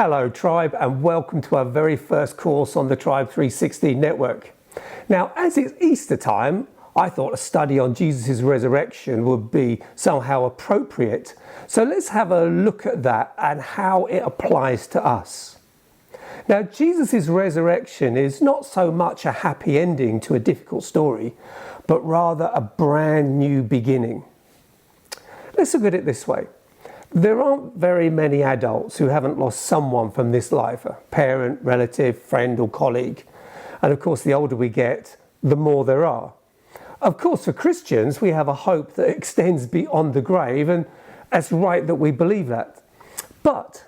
Hello Tribe, and welcome to our very first course on the Tribe 360 network. Now, as it's Easter time, I thought a study on Jesus' resurrection would be somehow appropriate. So let's have a look at that and how it applies to us. Now, Jesus' resurrection is not so much a happy ending to a difficult story, but rather a brand new beginning. Let's look at it this way. There aren't very many adults who haven't lost someone from this life, a parent, relative, friend or colleague. And of course, the older we get, the more there are. Of course, for Christians, we have a hope that extends beyond the grave, and it's right that we believe that. But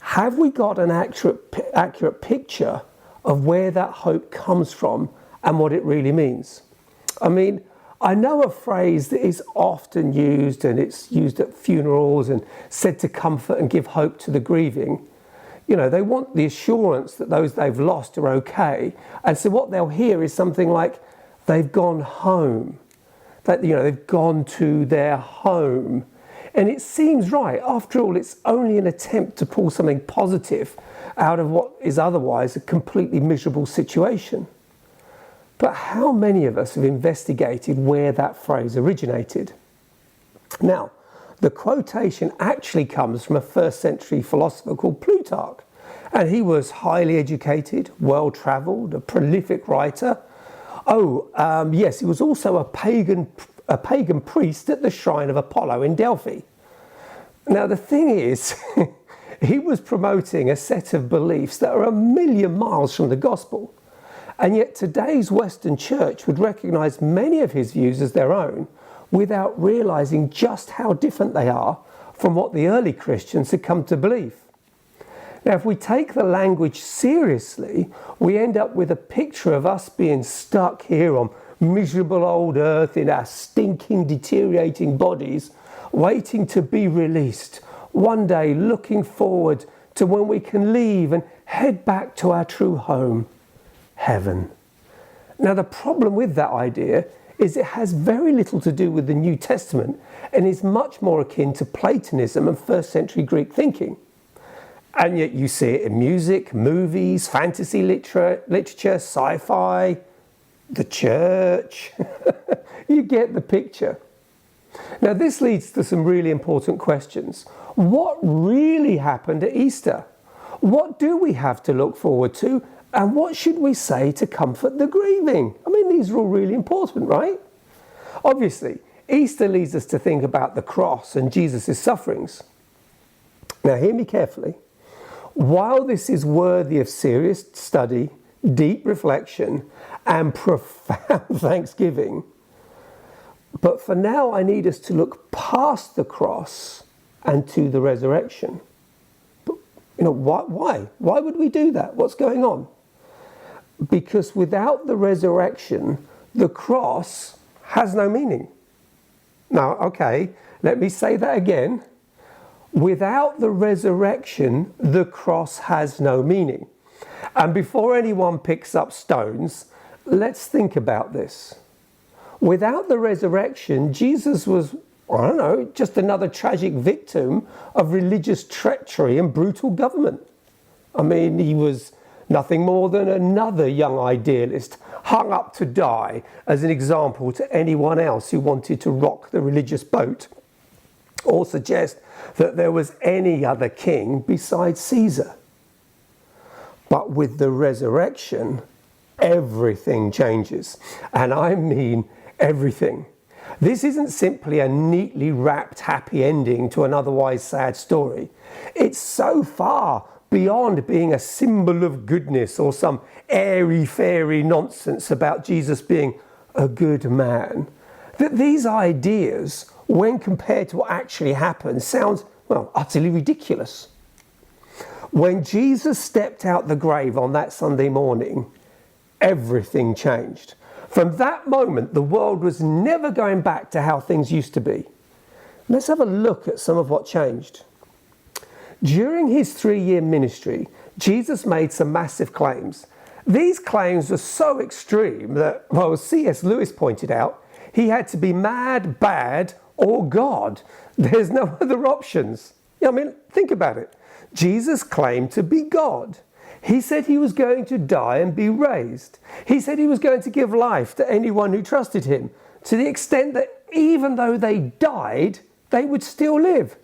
have we got an accurate picture of where that hope comes from and what it really means? I mean, I know a phrase that is often used, and it's used at funerals and said to comfort and give hope to the grieving. You know, they want the assurance that those they've lost are okay. And so what they'll hear is something like, they've gone home. That, you know, they've gone to their home. And it seems right. After all, it's only an attempt to pull something positive out of what is otherwise a completely miserable situation. But how many of us have investigated where that phrase originated? Now, the quotation actually comes from a first century philosopher called Plutarch. And he was highly educated, well-travelled, a prolific writer. Yes, he was also a pagan priest at the shrine of Apollo in Delphi. Now, the thing is, he was promoting a set of beliefs that are a million miles from the gospel. And yet today's Western church would recognise many of his views as their own without realising just how different they are from what the early Christians had come to believe. Now, if we take the language seriously, we end up with a picture of us being stuck here on miserable old earth in our stinking, deteriorating bodies, waiting to be released, one day looking forward to when we can leave and head back to our true home. Heaven. Now, the problem with that idea is it has very little to do with the New Testament and is much more akin to Platonism and first century Greek thinking. And yet you see it in music, movies, fantasy literature, sci-fi, the church. You get the picture. Now, this leads to some really important questions. What really happened at Easter? What do we have to look forward to? And what should we say to comfort the grieving? I mean, these are all really important, right? Obviously, Easter leads us to think about the cross and Jesus' sufferings. Now, hear me carefully. While this is worthy of serious study, deep reflection, and profound thanksgiving, but for now, I need us to look past the cross and to the resurrection. But, you know, why? Why would we do that? What's going on? Because without the resurrection, the cross has no meaning. Now, okay, let me say that again. Without the resurrection, the cross has no meaning. And before anyone picks up stones, let's think about this. Without the resurrection, Jesus was, just another tragic victim of religious treachery and brutal government. I mean, he was nothing more than another young idealist hung up to die as an example to anyone else who wanted to rock the religious boat or suggest that there was any other king besides Caesar. But with the resurrection, everything changes. And I mean everything. This isn't simply a neatly wrapped happy ending to an otherwise sad story. It's so far beyond being a symbol of goodness or some airy-fairy nonsense about Jesus being a good man, that these ideas, when compared to what actually happened, sounds, utterly ridiculous. When Jesus stepped out the grave on that Sunday morning, everything changed. From that moment, the world was never going back to how things used to be. Let's have a look at some of what changed. During his 3-year ministry, Jesus made some massive claims. These claims were so extreme that, as C.S. Lewis pointed out, he had to be mad, bad, or God. There's no other options. Think about it. Jesus claimed to be God. He said he was going to die and be raised. He said he was going to give life to anyone who trusted him, to the extent that even though they died, they would still live.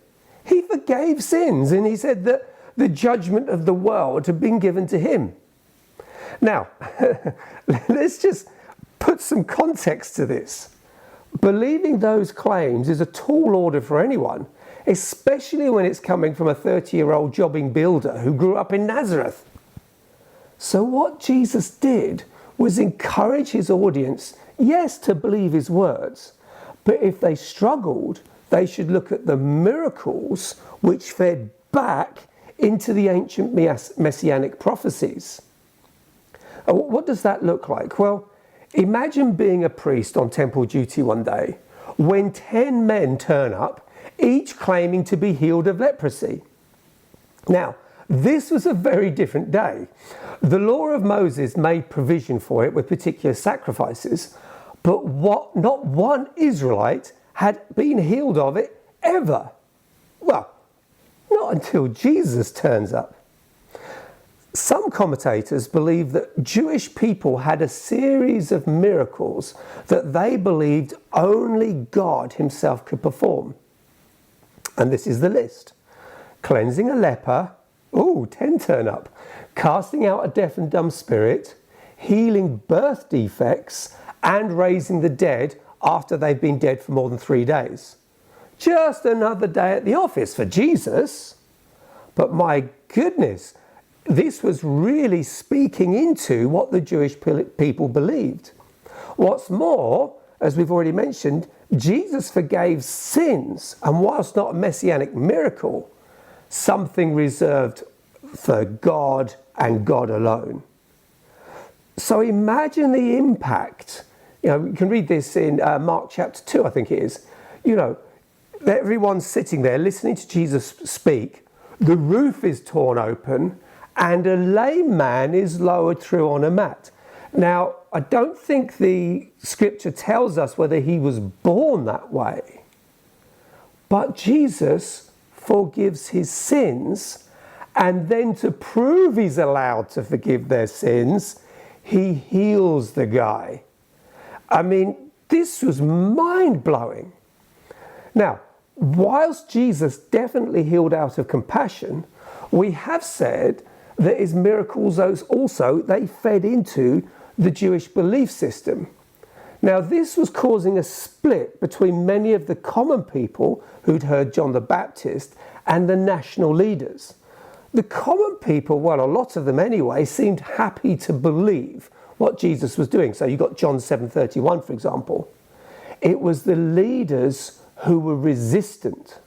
He forgave sins, and he said that the judgment of the world had been given to him. Now, let's just put some context to this. Believing those claims is a tall order for anyone, especially when it's coming from a 30-year-old jobbing builder who grew up in Nazareth. So what Jesus did was encourage his audience, yes, to believe his words, but if they struggled, they should look at the miracles which fed back into the ancient messianic prophecies. What does that look like? Well, imagine being a priest on temple duty one day when 10 men turn up, each claiming to be healed of leprosy. Now, this was a very different day. The law of Moses made provision for it with particular sacrifices, but not one Israelite had been healed of it ever. Well, not until Jesus turns up. Some commentators believe that Jewish people had a series of miracles that they believed only God himself could perform. And this is the list. Cleansing a leper, 10 turn up. Casting out a deaf and dumb spirit, healing birth defects, and raising the dead after they've been dead for more than 3 days. Just another day at the office for Jesus. But my goodness, this was really speaking into what the Jewish people believed. What's more, as we've already mentioned, Jesus forgave sins, and whilst not a messianic miracle, something reserved for God and God alone. So imagine the impact. You can read this in Mark chapter 2, I think it is. Everyone's sitting there listening to Jesus speak. The roof is torn open and a lame man is lowered through on a mat. Now, I don't think the scripture tells us whether he was born that way, but Jesus forgives his sins, and then to prove he's allowed to forgive their sins, he heals the guy. I mean, this was mind-blowing. Now, whilst Jesus definitely healed out of compassion, we have said that his miracles also, they fed into the Jewish belief system. Now, this was causing a split between many of the common people who'd heard John the Baptist and the national leaders. The common people, well, a lot of them anyway, seemed happy to believe what Jesus was doing. So you got John 7:31, for example. It was the leaders who were resistant.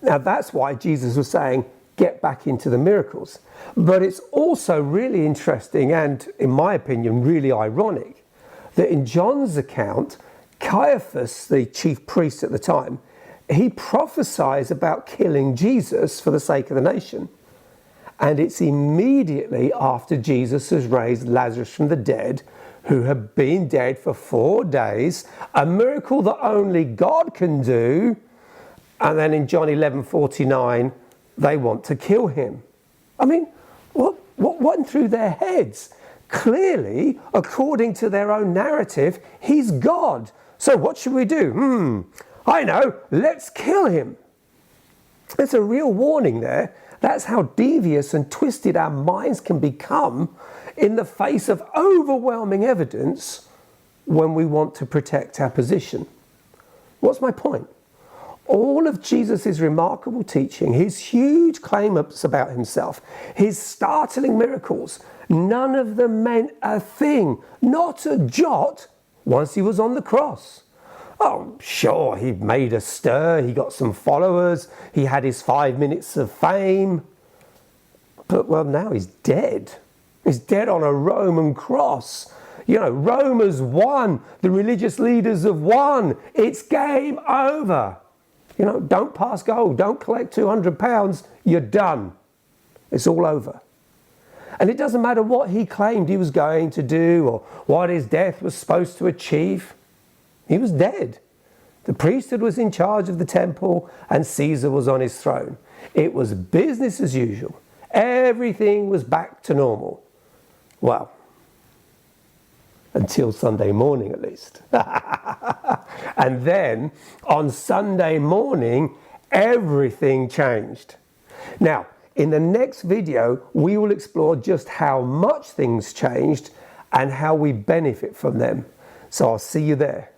Now, that's why Jesus was saying, get back into the miracles. But it's also really interesting and, in my opinion, really ironic that in John's account, Caiaphas, the chief priest at the time, he prophesies about killing Jesus for the sake of the nation. And it's immediately after Jesus has raised Lazarus from the dead, who had been dead for 4 days, a miracle that only God can do. And then in John 11:49, they want to kill him. I mean, what went through their heads? Clearly, according to their own narrative, he's God. So what should we do? I know, let's kill him. There's a real warning there. That's how devious and twisted our minds can become in the face of overwhelming evidence when we want to protect our position. What's my point? All of Jesus' remarkable teaching, his huge claims about himself, his startling miracles, none of them meant a thing, not a jot, once he was on the cross. Oh, sure, he made a stir, he got some followers, he had his 5 minutes of fame. But, well, now he's dead. He's dead on a Roman cross. Rome has won. The religious leaders have won. It's game over. Don't pass go. Don't collect £200. You're done. It's all over. And it doesn't matter what he claimed he was going to do or what his death was supposed to achieve. He was dead. The priesthood was in charge of the temple and Caesar was on his throne. It was business as usual. Everything was back to normal. Well, until Sunday morning at least. And then on Sunday morning, everything changed. Now, in the next video, we will explore just how much things changed and how we benefit from them. So I'll see you there.